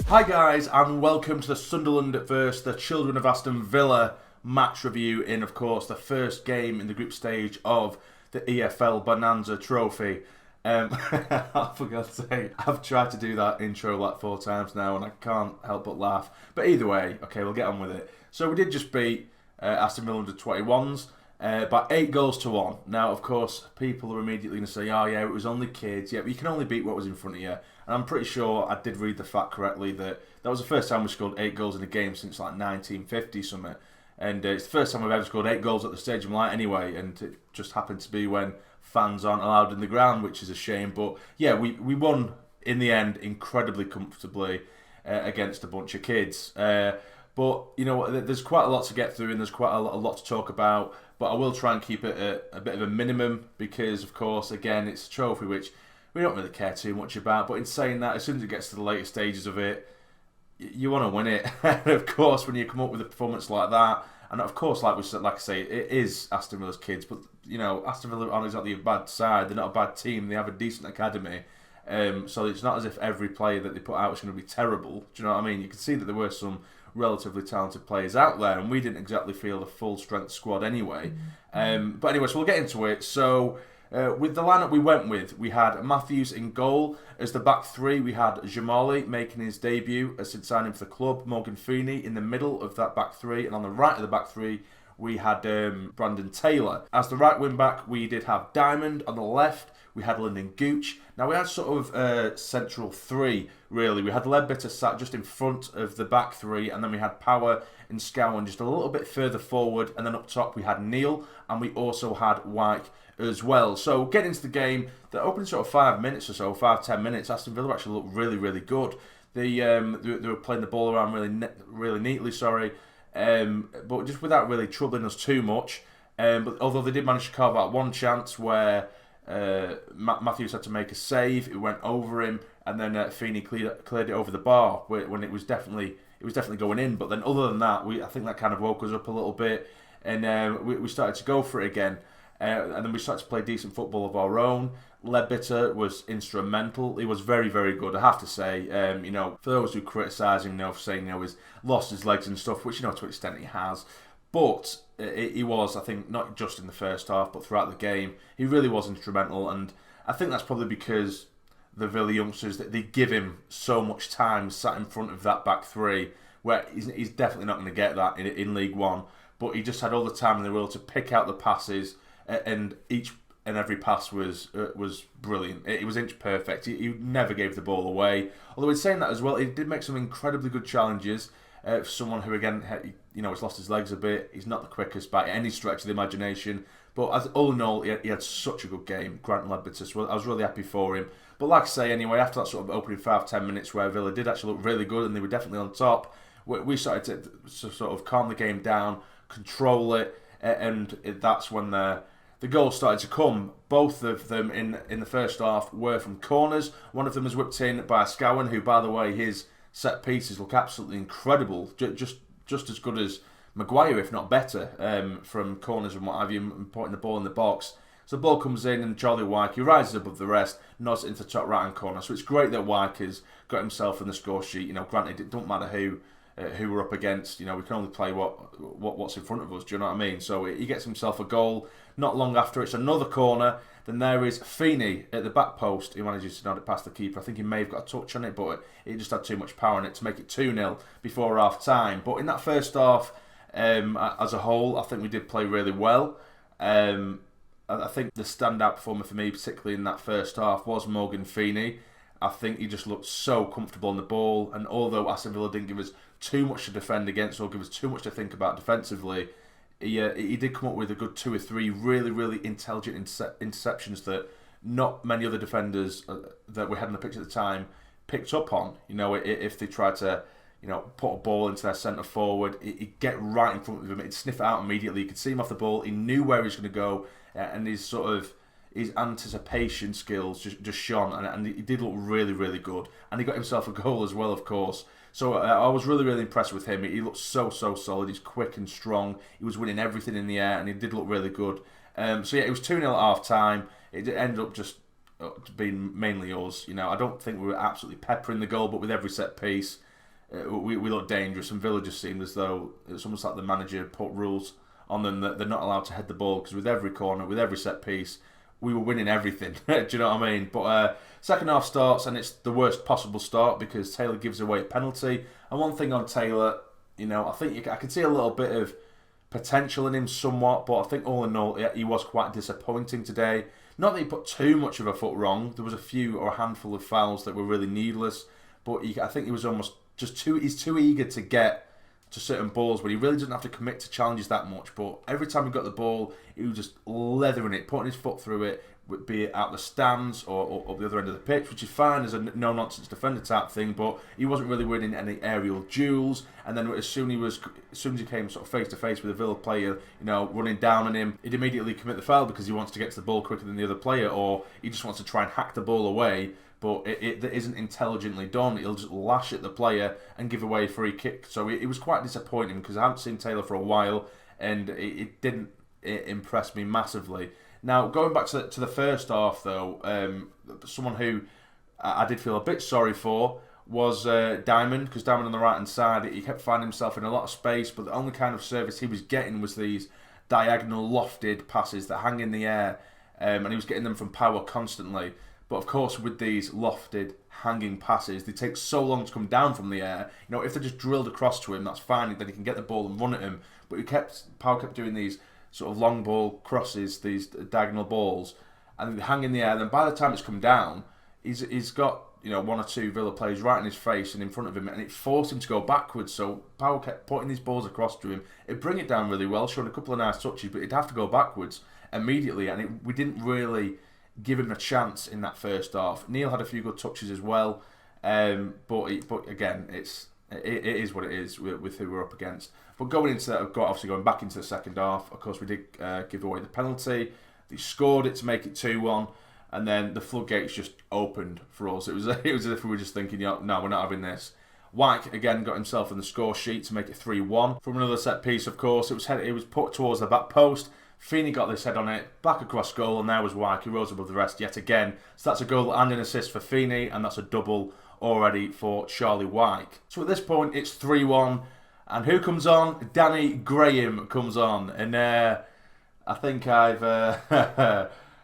Hi guys, and welcome to the Sunderland versus the Children of Aston Villa match review in, of course, the first game in the group stage of the EFL Bonanza Trophy. I forgot to say, I've tried to do that intro like 4 times now and I can't help but laugh. But either way, okay, we'll get on with it. So we did just beat Aston Villa under 21'S by 8 goals to 1. Now, of course, people are immediately going to say, oh yeah, it was only kids. Yeah, but you can only beat what was in front of you. And I'm pretty sure I did read the fact correctly that was the first time we scored 8 goals in a game since like 1950 something. And it's the first time we've ever scored 8 goals at the Stadium Light anyway. And it just happened to be when fans aren't allowed in the ground, which is a shame. But yeah, we won in the end incredibly comfortably against a bunch of kids. But you know, there's quite a lot to get through and there's quite a lot to talk about. But I will try and keep it a bit of a minimum because, of course, again, it's a trophy which we don't really care too much about. But in saying that, as soon as it gets to the later stages of it, you want to win it. And of course, when you come up with a performance like that, and of course, like I say, it is Aston Villa's kids. But you know, Aston Villa aren't exactly a bad side. They're not a bad team. They have a decent academy. So it's not as if every player that they put out is going to be terrible. Do you know what I mean? You can see that there were some relatively talented players out there, and we didn't exactly feel a full strength squad anyway. But anyway, so we'll get into it. So with the lineup we went with, we had Matthews in goal. As the back three, we had Jamali making his debut since signing for the club, Morgan Feeney in the middle of that back three, and on the right of the back three we had Brandon Taylor. As the right wing back, we did have Diamond. On the left, we had Lyndon Gooch. Now we had sort of central three, really. We had Ledbetter sat just in front of the back three, and then we had Power and Scowen just a little bit further forward, and then up top we had Neil, and we also had Wyke as well. So getting into the game, the opening sort of 5 minutes or so, 5-10 minutes, Aston Villa actually looked really, really good. They were playing the ball around really neatly, but just without really troubling us too much. But although they did manage to carve out one chance where Matthews had to make a save, it went over him, and then Feeney cleared it over the bar when it was definitely going in. But then other than that, I think that kind of woke us up a little bit, and we started to go for it again. And then we started to play decent football of our own. Ledbetter was instrumental. He was very, very good, I have to say. You know, for those who criticise him, for saying, he's lost his legs and stuff, which, to an extent he has. But he was, I think, not just in the first half, but throughout the game, he really was instrumental. And I think that's probably because the Villa youngsters, they give him so much time sat in front of that back three, where he's definitely not going to get that in League One. But he just had all the time in the world to pick out the passes, and each and every pass was brilliant. It was inch perfect. He never gave the ball away. Although in saying that as well, he did make some incredibly good challenges. For someone who, again, has lost his legs a bit. He's not the quickest by any stretch of the imagination. But all in all, he had such a good game, Grant Ledbetter. So I was really happy for him. But like I say, anyway, after that sort of opening 5-10 minutes where Villa did actually look really good and they were definitely on top, we started to sort of calm the game down, control it, and that's when the goals started to come. Both of them in the first half were from corners. One of them was whipped in by Scowen, who, by the way, his set pieces look absolutely incredible. Just as good as Maguire, if not better, from corners and what have you, and putting the ball in the box. So the ball comes in and Charlie Wyke, he rises above the rest, nods it into the top right-hand corner. So it's great that Wyke has got himself in the score sheet. Granted, it don't matter who we're up against. We can only play what's in front of us. Do you know what I mean? So he gets himself a goal. Not long after, it's another corner. Then there is Feeney at the back post. He manages to nod it past the keeper. I think he may have got a touch on it, but he just had too much power in it to make it 2-0 before half time. But in that first half, as a whole, I think we did play really well. I think the standout performer for me, particularly in that first half, was Morgan Feeney. I think he just looked so comfortable on the ball, and although Aston Villa didn't give us too much to defend against or give us too much to think about defensively, he did come up with a good 2 or 3 really, really intelligent interceptions that not many other defenders that we had in the pitch at the time picked up on. If they tried to, put a ball into their centre forward, he'd get right in front of him, he'd sniff it out immediately. You could see him off the ball, he knew where he was going to go, and his anticipation skills just shone, and he did look really, really good. And he got himself a goal as well, of course. So I was really, really impressed with him. He looked so solid. He's quick and strong. He was winning everything in the air, and he did look really good. So yeah, it was 2-0 at half time. It ended up just being mainly us. I don't think we were absolutely peppering the goal, but with every set piece, we looked dangerous, and Villa just seemed as though it's almost like the manager put rules on them that they're not allowed to head the ball, because with every corner, with every set piece, we were winning everything. Do you know what I mean? But second half starts, and it's the worst possible start because Taylor gives away a penalty. And one thing on Taylor, I think I can see a little bit of potential in him somewhat, but I think all in all, he was quite disappointing today. Not that he put too much of a foot wrong. There was a few or a handful of fouls that were really needless, but I think he was almost he's too eager to get to certain balls where he really doesn't have to commit to challenges that much. But every time he got the ball, he was just leathering it, putting his foot through it, be it out the stands or up the other end of the pitch, which is fine as a no-nonsense defender type thing, but he wasn't really winning any aerial duels. And then as soon as he came sort of face-to-face with a Villa player, running down on him, he'd immediately commit the foul because he wants to get to the ball quicker than the other player, or he just wants to try and hack the ball away, but it isn't intelligently done. He'll just lash at the player and give away a free kick. So it was quite disappointing because I haven't seen Taylor for a while, and it didn't impress me massively. Now, going back to the first half, though, someone who I did feel a bit sorry for was Diamond, because Diamond on the right-hand side, he kept finding himself in a lot of space, but the only kind of service he was getting was these diagonal lofted passes that hang in the air, and he was getting them from Power constantly. But of course, with these lofted, hanging passes, they take so long to come down from the air. If they just drilled across to him, that's fine, then he can get the ball and run at him. But Power kept doing these sort of long ball crosses, these diagonal balls, and they hang in the air. Then by the time it's come down, he's got one or two Villa players right in his face and in front of him, and it forced him to go backwards. So Power kept putting these balls across to him. It'd bring it down really well, showing a couple of nice touches, but he'd have to go backwards immediately, and we didn't really give him a chance in that first half. Neil had a few good touches as well, but again, it is what it is with who we're up against. But going back into the second half, of course we did give away the penalty. They scored it to make it 2-1, and then the floodgates just opened for us. It was as if we were just thinking, no, we're not having this. Wyke again got himself in the score sheet to make it 3-1 from another set piece. Of course, it was put towards the back post. Feeney got this head on it, back across goal, and there was Wyke, who rose above the rest yet again. So that's a goal and an assist for Feeney, and that's a double already for Charlie Wyke. So at this point, it's 3-1, and who comes on? Danny Graham comes on, and I think I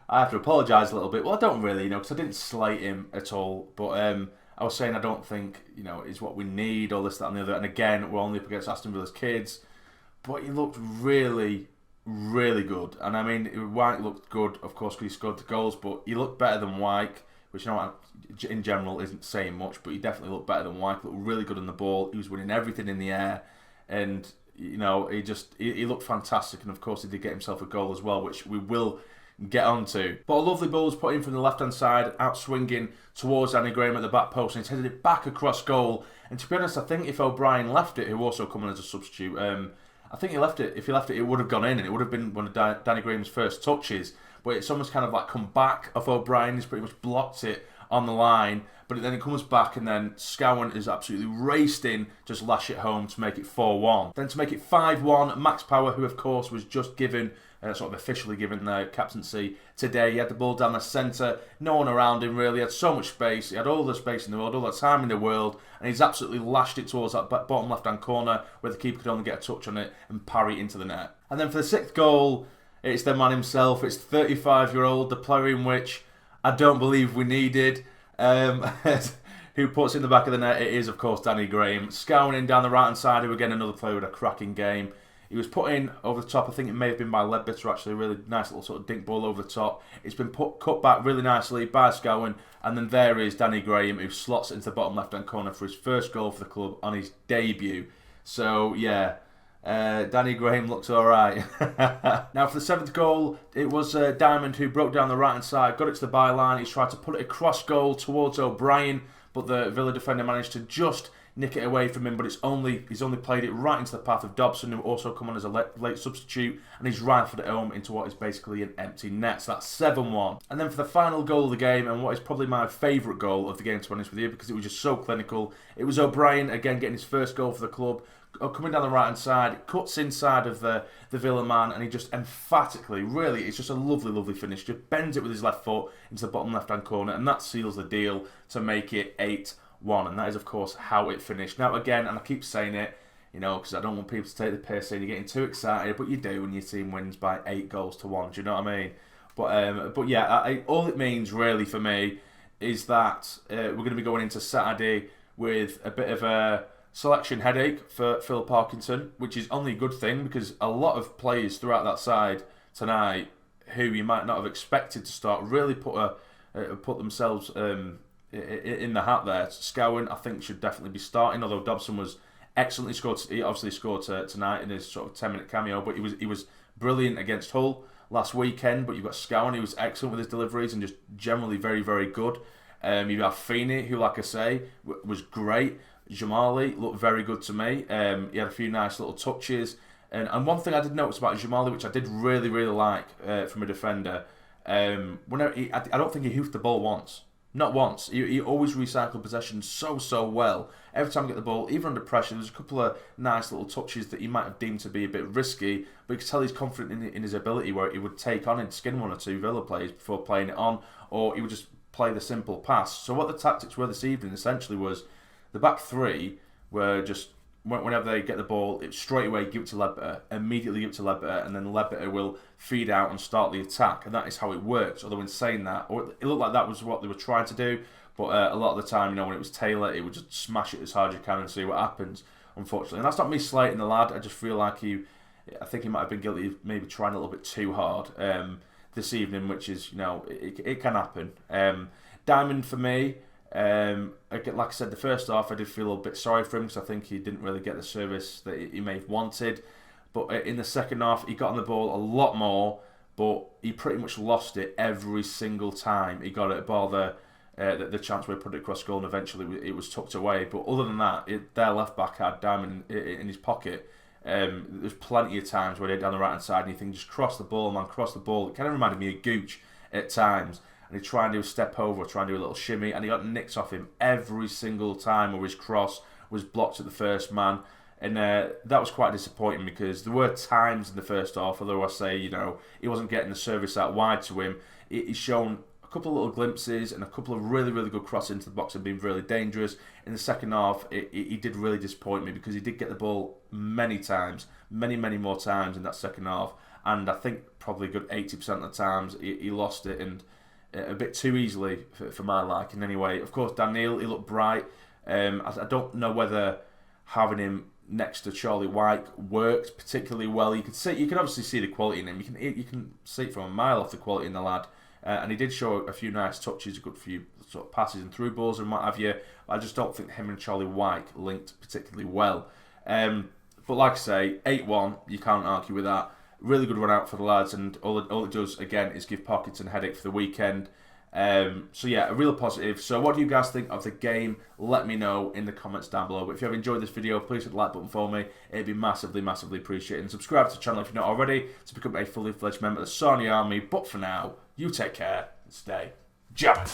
have to apologise a little bit. Well, I don't really, because I didn't slate him at all, but I was saying I don't think, is what we need, or this, that, and the other. And again, we're only up against Aston Villa's kids, but he looked really good. And I mean, Wyke looked good, of course, because he scored the goals, but he looked better than Wyke, which in general isn't saying much, but he definitely looked better than Wyke. Looked really good on the ball. He was winning everything in the air, and he looked fantastic. And of course, he did get himself a goal as well, which we will get onto. But a lovely ball was put in from the left hand side, out swinging towards Danny Graham at the back post, and he's headed it back across goal. And to be honest, I think if O'Brien left it, who also come on as a substitute, I think if he left it, it would have gone in, and it would have been one of Danny Graham's first touches. But it's almost kind of like come back off O'Brien. He's pretty much blocked it on the line, but then it comes back, and then Scowen is absolutely raced in, just lash it home to make it 4-1. Then to make it 5-1, Max Power, who of course was just given, sort of officially given the captaincy today. He had the ball down the centre, no one around him really, he had so much space, he had all the space in the world, all the time in the world, and he's absolutely lashed it towards that bottom left-hand corner where the keeper could only get a touch on it and parry into the net. And then for the sixth goal, it's the man himself, it's 35-year-old, the player in which I don't believe we needed, who puts in the back of the net. It is, of course, Danny Graham. Scouring in down the right-hand side, who again, another player with a cracking game. He was put in over the top, I think it may have been by Ledbetter actually, a really nice little sort of dink ball over the top. It's been cut back really nicely by Scowen, and then there is Danny Graham, who slots into the bottom left-hand corner for his first goal for the club on his debut. So, yeah, Danny Graham looks alright. Now for the seventh goal, it was Diamond who broke down the right hand side, got it to the byline. He's tried to put it across goal towards O'Brien, but the Villa defender managed to just nick it away from him, but he's only played it right into the path of Dobson, who also come on as a late substitute, and he's rifled it home into what is basically an empty net. So that's 7-1. And then for the final goal of the game, and what is probably my favourite goal of the game, to be honest with you, because it was just so clinical, it was O'Brien again getting his first goal for the club, coming down the right hand side, cuts inside of the Villa man, and he just emphatically, really, it's just a lovely finish, just bends it with his left foot into the bottom left hand corner, and that seals the deal to make it 8-1. 1, and that is, of course, how it finished. Now, again, and I keep saying it, you know, because I don't want people to take the piss saying you're getting too excited, but you do when your team wins by 8 goals to 1. Do you know what I mean? But yeah, all it means really for me is that we're going to be going into Saturday with a bit of a selection headache for Phil Parkinson, which is only a good thing because a lot of players throughout that side tonight who you might not have expected to start really put themselves in the hat there. Scowen, I think, should definitely be starting, although Dobson was excellently scored. He obviously scored tonight in his sort of 10-minute cameo, but he was brilliant against Hull last weekend. But you've got Scowen, who was excellent with his deliveries and just generally very, very good. You have Feeney, who, like I say, was great. Jamali looked very good to me. He had a few nice little touches. And one thing I did notice about Jamali, which I did really, really like from a defender, I don't think he hoofed the ball once. Not once. He always recycled possession so well. Every time he got the ball, even under pressure, there's a couple of nice little touches that he might have deemed to be a bit risky, but you could tell he's confident in his ability where he would take on and skin 1 or 2 Villa players before playing it on, or he would just play the simple pass. So what the tactics were this evening essentially was the back 3 were just, whenever they get the ball, it straight away give it to Ledbetter, immediately give it to Ledbetter, and then Ledbetter will feed out and start the attack, and that is how it works. Although in saying that, or it looked like that was what they were trying to do, but a lot of the time, you know, when it was Taylor, it would just smash it as hard as you can and see what happens, unfortunately. And that's not me slating the lad, I just feel like I think he might have been guilty of maybe trying a little bit too hard this evening, which is, you know, it can happen. Diamond for me, like I said, the first half I did feel a little bit sorry for him because I think he didn't really get the service that he may have wanted. But in the second half, he got on the ball a lot more, but he pretty much lost it every single time he got it, bar the chance where he put it across goal and eventually it was tucked away. But other than that, their left back had Diamond in his pocket. There's plenty of times where they're down the right hand side and you think just cross the ball, man, cross the ball. It kind of reminded me of Gooch at times. And he'd try and do a step over, try and do a little shimmy, and he got nicks off him every single time where his cross was blocked at the first man. And that was quite disappointing because there were times in the first half, although I say, you know, he wasn't getting the service out wide to him. He's shown a couple of little glimpses and a couple of really, really good crosses into the box and being really dangerous. In the second half, he did really disappoint me because he did get the ball many times, many more times in that second half. And I think probably a good 80% of the times he lost it, and a bit too easily for my liking anyway. Of course, Dhannoo, he looked bright. I don't know whether having him next to Charlie White worked particularly well. You can obviously see the quality in him. You can see it from a mile off the quality in the lad. And he did show a few nice touches, a good few sort of passes and through balls and what have you. I just don't think him and Charlie White linked particularly well. But like I say, 8-1, you can't argue with that. Really good run out for the lads, and all it does, again, is give Parkinson a headache for the weekend. So yeah, a real positive. So what do you guys think of the game? Let me know in the comments down below. But if you have enjoyed this video, please hit the like button for me. It'd be massively appreciated. And subscribe to the channel if you're not already to become a fully fledged member of the Sarny Army. But for now, you take care and stay jamming.